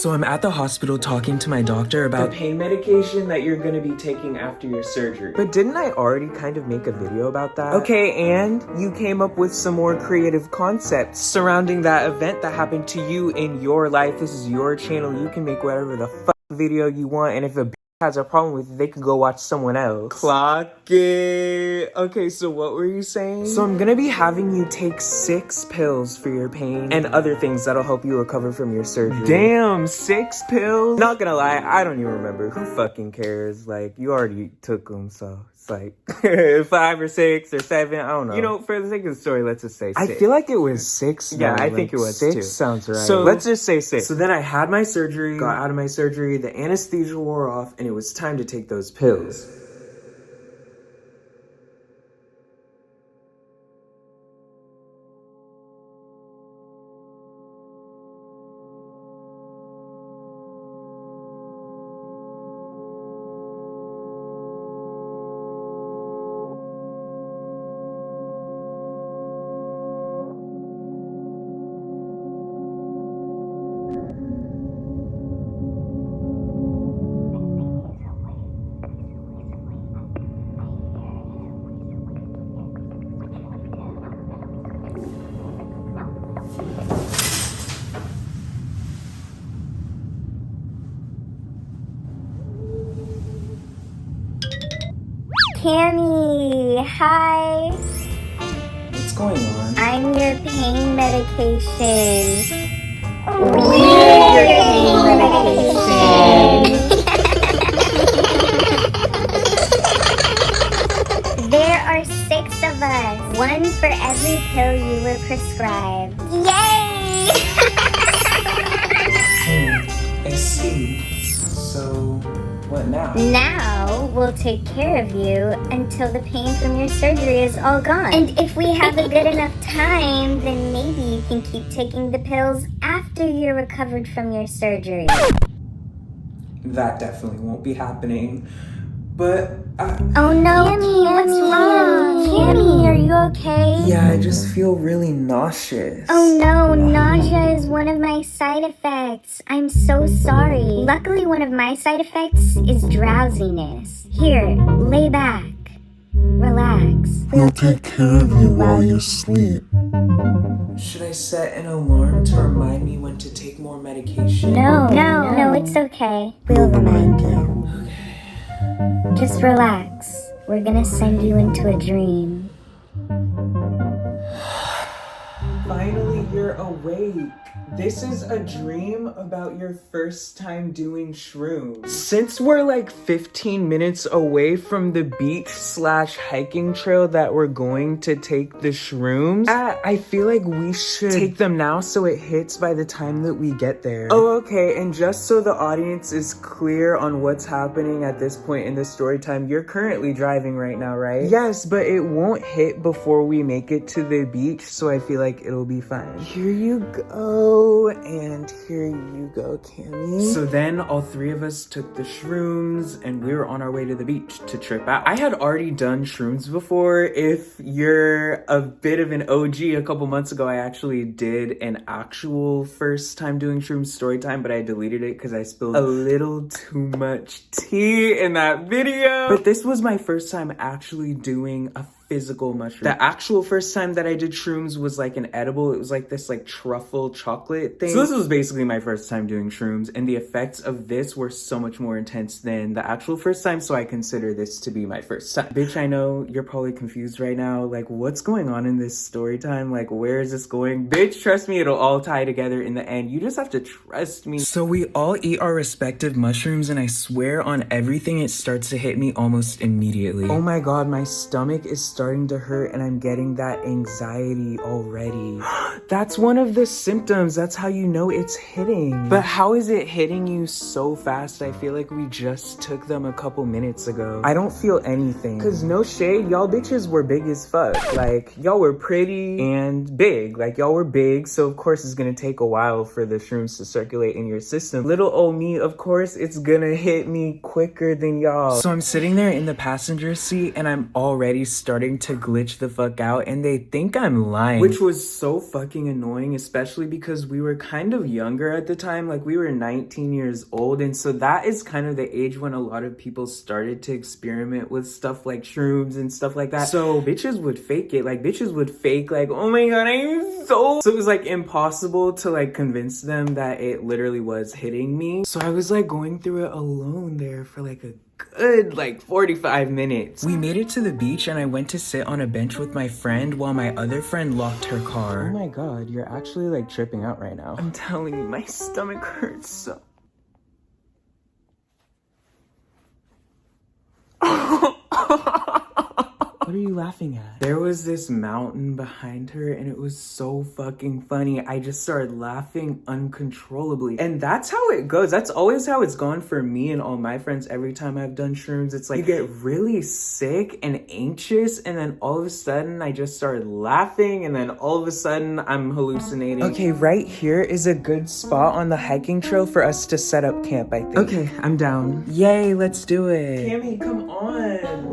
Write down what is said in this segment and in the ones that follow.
So I'm at the hospital talking to my doctor about the pain medication that you're gonna be taking after your surgery. But didn't I already kind of make a video about that? Okay, and you came up with some more creative concepts surrounding that event that happened to you in your life. This is your channel. You can make whatever the fuck video you want, and if a has a problem with it, they could go watch someone else. Clock it. Okay, so what were you saying? So I'm gonna be having you take 6 pills for your pain and other things that'll help you recover from your surgery. Damn, 6 pills? Not gonna lie, I don't even remember. Who fucking cares? Like, you already took them, so it's like 5 or 6 or 7, I don't know. You know, for the sake of the story, let's just say 6. I feel like it was 6. Yeah, I think it was 6 too. Sounds right. So let's just say 6. So then I had my surgery, got out of my surgery, the anesthesia wore off, and it was time to take those pills. Cammy, hi. What's going on? I'm your pain medication. We're your pain medication. There are 6 of us, 1 for every pill you were prescribed. Yay! I see. So, what now? Now, we'll take care of you until the pain from your surgery is all gone. And if we have a good enough time, then maybe you can keep taking the pills after you're recovered from your surgery. That definitely won't be happening. But oh no, Cammy, what's wrong? Cammy, are you okay? Yeah, I just feel really nauseous. Oh no, nausea is one of my side effects. I'm so sorry. Luckily, one of my side effects is drowsiness. Here, lay back. Relax. We'll take care of you while you sleep. Should I set an alarm to remind me when to take more medication? No, it's okay. We'll remind you. Okay. Just relax. We're gonna send you into a dream. Finally, you're awake. This is a dream about your first time doing shrooms. Since we're like 15 minutes away from the beach/hiking trail that we're going to take the shrooms at, I feel like we should take them now so it hits by the time that we get there. Oh, okay, and just so the audience is clear on what's happening at this point in the story time, you're currently driving right now, right? Yes, but it won't hit before we make it to the beach, so I feel like it'll be fine. Here you go. And here you go, Cammy. So then all 3 of us took the shrooms and we were on our way to the beach to trip out. I had already done shrooms before. If you're a bit of an OG, a couple months ago, I actually did an actual first time doing shrooms story time, but I deleted it because I spilled a little too much tea in that video. But this was my first time actually doing a physical mushroom. The actual first time that I did shrooms was like an edible. It was like this like truffle chocolate thing. So this was basically my first time doing shrooms, and the effects of this were so much more intense than the actual first time, so I consider this to be my first time. Bitch, I know you're probably confused right now. Like, what's going on in this story time? Like, where is this going? Bitch, trust me, it'll all tie together in the end. You just have to trust me. So we all eat our respective mushrooms, and I swear on everything, it starts to hit me almost immediately. Oh my god, my stomach is starting to hurt and I'm getting that anxiety already. That's one of the symptoms. That's how you know it's hitting. But how is it hitting you so fast? I feel like we just took them a couple minutes ago. I don't feel anything. Cause no shade, y'all bitches were big as fuck. Like, y'all were pretty and big. Like, y'all were big, so of course it's gonna take a while for the shrooms to circulate in your system. Little old me, of course, it's gonna hit me quicker than y'all. So I'm sitting there in the passenger seat and I'm already starting starting to glitch the fuck out and they think I'm lying, which was so fucking annoying, especially because we were kind of younger at the time. Like, we were 19 years old, and so that is kind of the age when a lot of people started to experiment with stuff like shrooms and stuff like that. So bitches would fake it. Like, bitches would fake like, oh my god, I'm so it was like impossible to like convince them that it literally was hitting me. So I was like going through it alone there for like a good like 45 minutes. We made it to the beach and I went to sit on a bench with my friend while my other friend locked her car. Oh my god, you're actually like tripping out right now. I'm telling you, my stomach hurts so. What are you laughing at? There was this mountain behind her and it was so fucking funny. I just started laughing uncontrollably. And that's how it goes. That's always how it's gone for me and all my friends every time I've done shrooms. It's like you get really sick and anxious and then all of a sudden I just started laughing and then all of a sudden I'm hallucinating. Okay, right here is a good spot on the hiking trail for us to set up camp, I think. Okay, I'm down. Yay, let's do it. Cammy, come on.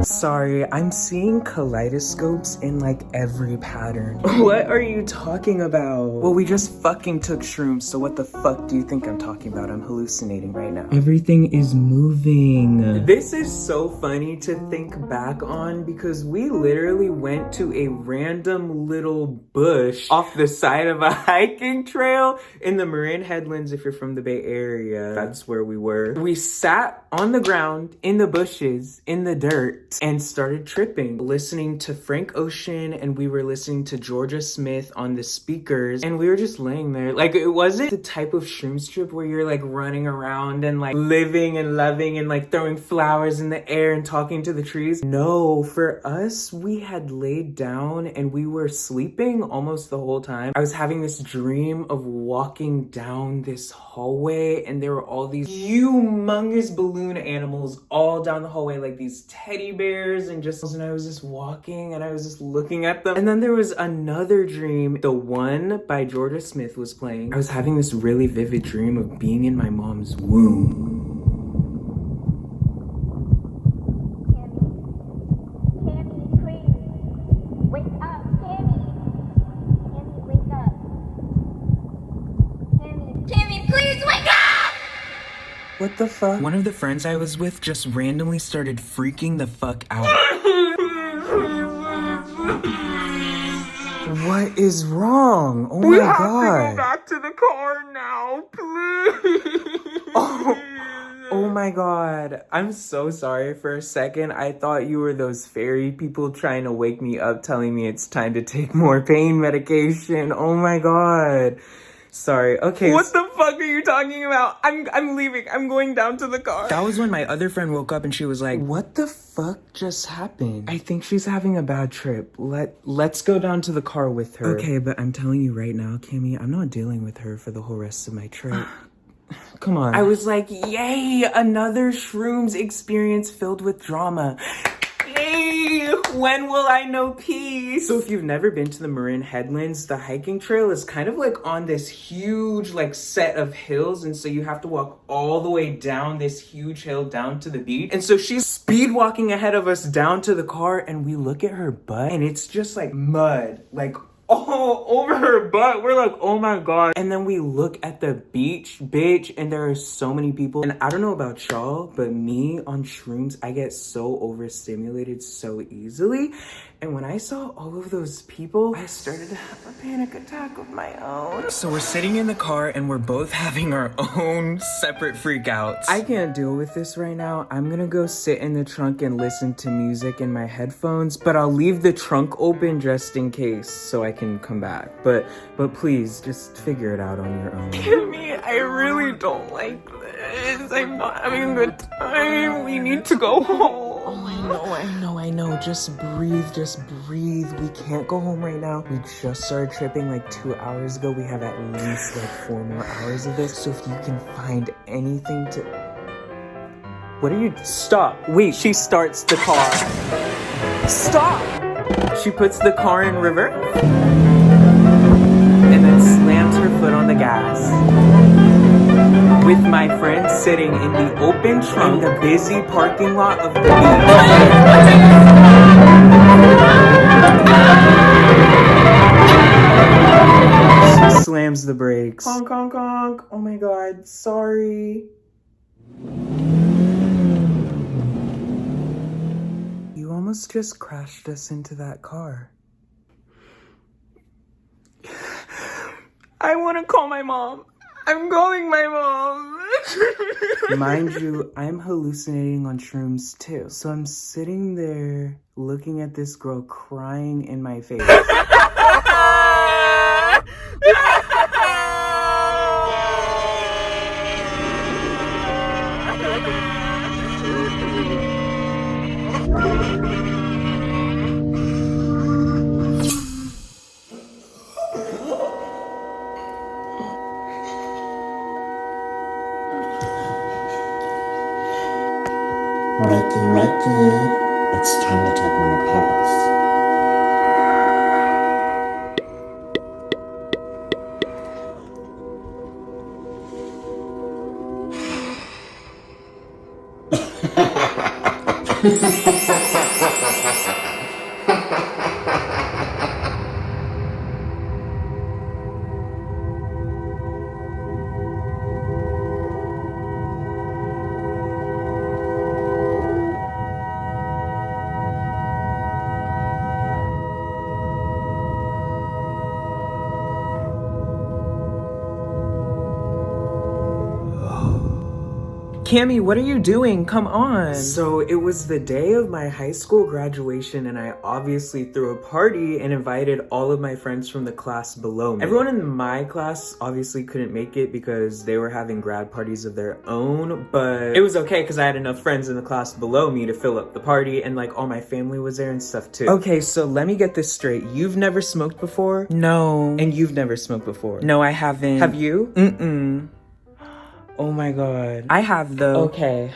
Sorry, I'm seeing kaleidoscopes in like every pattern. What are you talking about? Well, we just fucking took shrooms, so what the fuck do you think I'm talking about? I'm hallucinating right now. Everything is moving. This is so funny to think back on because we literally went to a random little bush off the side of a hiking trail in the Marin Headlands. If you're from the Bay Area, that's where we were. We sat on the ground, in the bushes, in the dirt, and started tripping, listening to Frank Ocean, and we were listening to Georgia Smith on the speakers, and we were just laying there. Like, it wasn't the type of shrooms trip where you're like running around and like living and loving and like throwing flowers in the air and talking to the trees. No, for us, we had laid down and we were sleeping almost the whole time. I was having this dream of walking down this hallway and there were all these humongous balloon animals all down the hallway, like these teddy bears and I was just walking and I was just looking at them. And then there was another dream. The One by Georgia Smith was playing. I was having this really vivid dream of being in my mom's womb. Cammy, please. Wake up, Cammy. Cammy, wake up. Cammy, please wake up! What the fuck? One of the friends I was with just randomly started freaking the fuck out. What is wrong? Oh my god. We have to go back to the car now, please. Oh my god. I'm so sorry. For a second, I thought you were those fairy people trying to wake me up, telling me it's time to take more pain medication. Oh my god. Sorry. Okay. What the fuck are you talking about? I'm leaving. I'm going down to the car. That was when my other friend woke up and she was like, what the fuck just happened? I think she's having a bad trip. Let's go down to the car with her. Okay, but I'm telling you right now, Cammy, I'm not dealing with her for the whole rest of my trip. Come on. I was like, yay, another shrooms experience filled with drama. Yay! When will I know peace? So if you've never been to the Marin Headlands, the hiking trail is kind of like on this huge like set of hills, and so you have to walk all the way down this huge hill down to the beach. And so she's speed walking ahead of us down to the car, and we look at her butt and it's just like mud, like all over her butt. We're like, oh my god. And then we look at the beach, bitch, and there are so many people. And I don't know about y'all, but me on shrooms, I get so overstimulated so easily. And when I saw all of those people, I started to have a panic attack of my own. So we're sitting in the car and we're both having our own separate freakouts. I can't deal with this right now. I'm gonna go sit in the trunk and listen to music in my headphones, but I'll leave the trunk open just in case so I can come back. But please, just figure it out on your own. Cammy, I really don't like this. I'm not having a good time. We need to go home. Oh, I know. Just breathe. We can't go home right now. We just started tripping like 2 hours ago. We have at least like 4 more hours of this. So if you can find anything to... What are you... Stop. Wait, she starts the car. Stop! She puts the car in reverse and then slams her foot on the gas. with my friends sitting in the open trunk in the busy parking lot of the beach. Slams the brakes. Honk, honk, honk. Oh my god, sorry. You almost just crashed us into that car. I want to call my mom. I'm calling my mom. Mind you, I'm hallucinating on shrooms too. So I'm sitting there looking at this girl crying in my face. Wakey, it's time to take my pills. Cammy, what are you doing? Come on. So it was the day of my high school graduation and I obviously threw a party and invited all of my friends from the class below me. Everyone in my class obviously couldn't make it because they were having grad parties of their own, but it was okay because I had enough friends in the class below me to fill up the party and like all my family was there and stuff too. Okay, so let me get this straight. You've never smoked before? No. And you've never smoked before? No, I haven't. Have you? Mm-mm. Oh my god. I have though. Okay.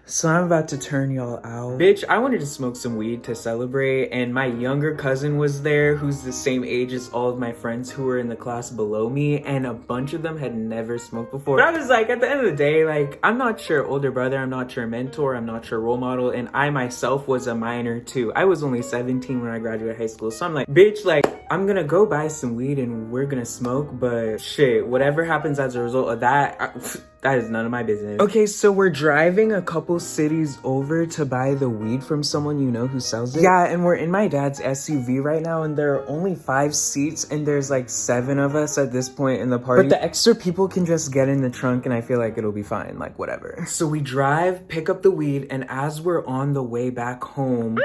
So I'm about to turn y'all out. Bitch, I wanted to smoke some weed to celebrate and my younger cousin was there who's the same age as all of my friends who were in the class below me and a bunch of them had never smoked before. But I was like, at the end of the day, like, I'm not your older brother, I'm not your mentor, I'm not your role model, and I myself was a minor too. I was only 17 when I graduated high school, so I'm like, bitch, like, I'm gonna go buy some weed and we're gonna smoke, but shit, whatever happens as a result of that, that is none of my business. Okay, so we're driving a couple cities over to buy the weed from someone you know who sells it. Yeah, and we're in my dad's SUV right now, and there are only 5 seats, and there's like 7 of us at this point in the party. But the extra people can just get in the trunk, and I feel like it'll be fine, like whatever. So we drive, pick up the weed, and as we're on the way back home,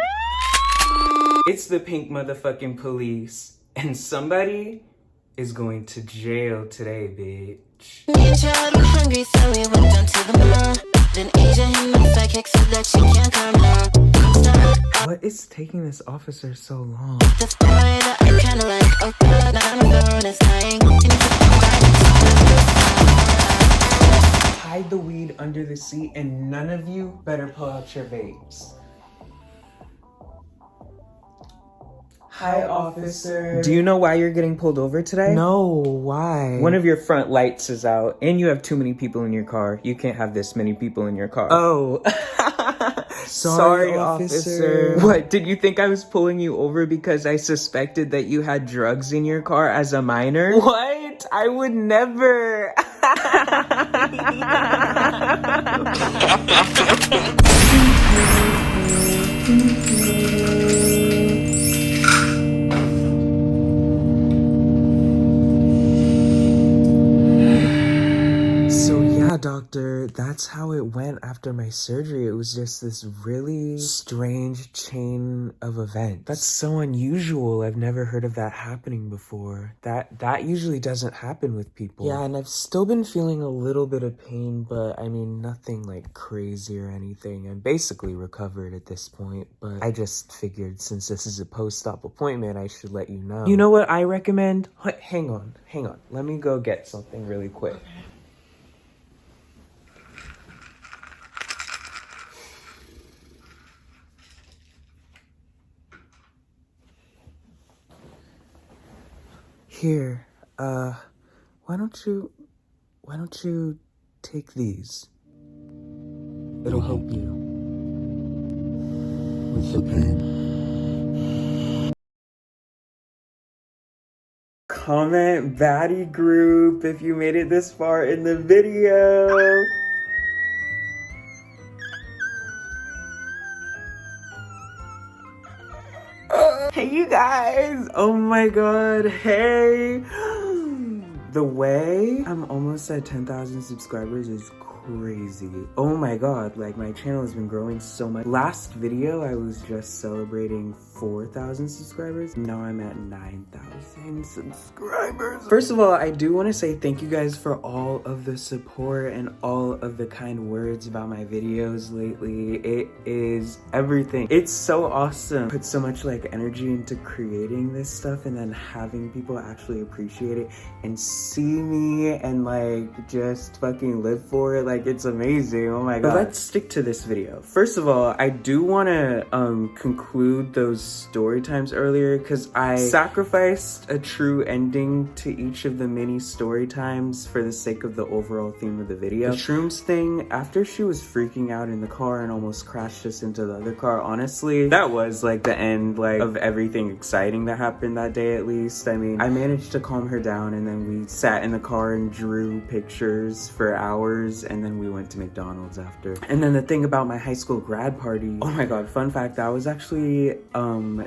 it's the pink motherfucking police, and somebody is going to jail today, bitch. Hungry, so we went down to the mall. Then Asia hit my psychic said that she can't calm down. What is taking this officer so long? This boy that I kinda like, oh god, now I'm alone, it's dying. Hide the weed under the seat and none of you better pull out your vapes. Hi, officer. Do you know why you're getting pulled over today? No, why? One of your front lights is out, and you have too many people in your car. You can't have this many people in your car. Oh. Sorry, officer. What, did you think I was pulling you over because I suspected that you had drugs in your car as a minor? What? I would never. Doctor, that's how it went after my surgery. It was just this really strange chain of events. That's so unusual. I've never heard of that happening before. That usually doesn't happen with people. Yeah, and I've still been feeling a little bit of pain, but I mean, nothing like crazy or anything. I'm basically recovered at this point, but I just figured since this is a post-op appointment, I should let you know. You know what I recommend? Hang on. Let me go get something really quick. Here, why don't you take these. It'll help you with the pain. Comment baddie group if you made it this far in the video. Hey you guys! Oh my god, hey! The way I'm almost at 10,000 subscribers is crazy. Oh my god, like my channel has been growing so much. Last video I was just celebrating 4,000 subscribers. Now I'm at 9,000 subscribers. First of all, I do want to say thank you guys for all of the support and all of the kind words about my videos lately. It is everything. It's so awesome. Put so much like energy into creating this stuff and then having people actually appreciate it and see me and like just fucking live for it. Like it's amazing. Oh my god. But let's stick to this video. First of all, I do want to conclude those story times earlier because I sacrificed a true ending to each of the mini story times for the sake of the overall theme of the video. The shrooms thing, after she was freaking out in the car and almost crashed us into the other car, honestly, that was like the end like of everything exciting that happened that day at least. I mean, I managed to calm her down and then we sat in the car and drew pictures for hours and then we went to McDonald's after. And then the thing about my high school grad party, oh my god, fun fact, that was actually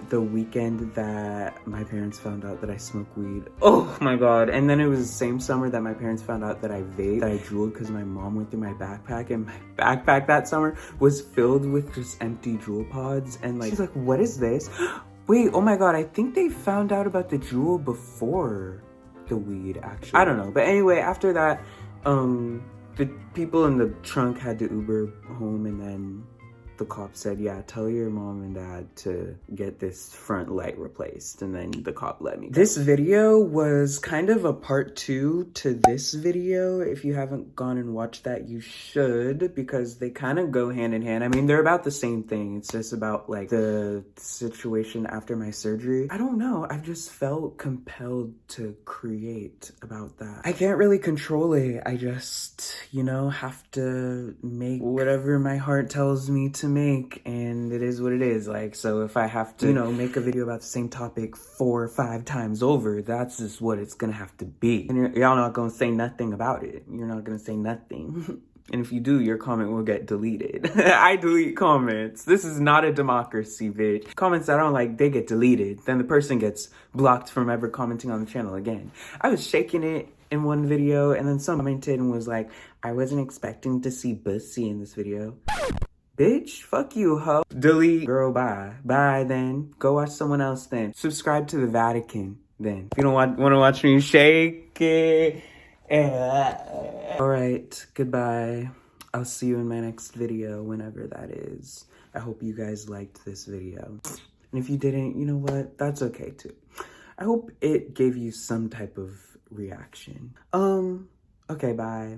the weekend that my parents found out that I smoke weed. Oh my god. And then it was the same summer that my parents found out that I vaped, that I drooled because my mom went through my backpack and my backpack that summer was filled with just empty drool pods and like, she's like, what is this? Wait, oh my god, I think they found out about the drool before the weed actually. I don't know. But anyway, after that, the people in the trunk had to Uber home and then the cop said, yeah, tell your mom and dad to get this front light replaced. And then the cop let me go. This video was kind of a part 2 to this video. If you haven't gone and watched that, you should, because they kind of go hand in hand. I mean, they're about the same thing. It's just about like the situation after my surgery. I don't know. I've just felt compelled to create about that. I can't really control it. I just, you know, have to make whatever my heart tells me to make, and it is what it is. Like, so if I have to, you know, make a video about the same topic 4 or 5 times over, that's just what it's gonna have to be. And y'all not gonna say nothing about it. You're not gonna say nothing. And if you do, your comment will get deleted. I delete comments. This is not a democracy, bitch. Comments I don't like, they get deleted. Then the person gets blocked from ever commenting on the channel again. I was shaking it in one video, and then someone commented and was like, I wasn't expecting to see bussy in this video. Bitch, fuck you, ho. Delete. Girl, bye. Bye, then. Go watch someone else, then. Subscribe to the Vatican, then. If you don't want to watch me shake it. Alright, goodbye. I'll see you in my next video, whenever that is. I hope you guys liked this video. And if you didn't, you know what? That's okay, too. I hope it gave you some type of reaction. Okay, bye.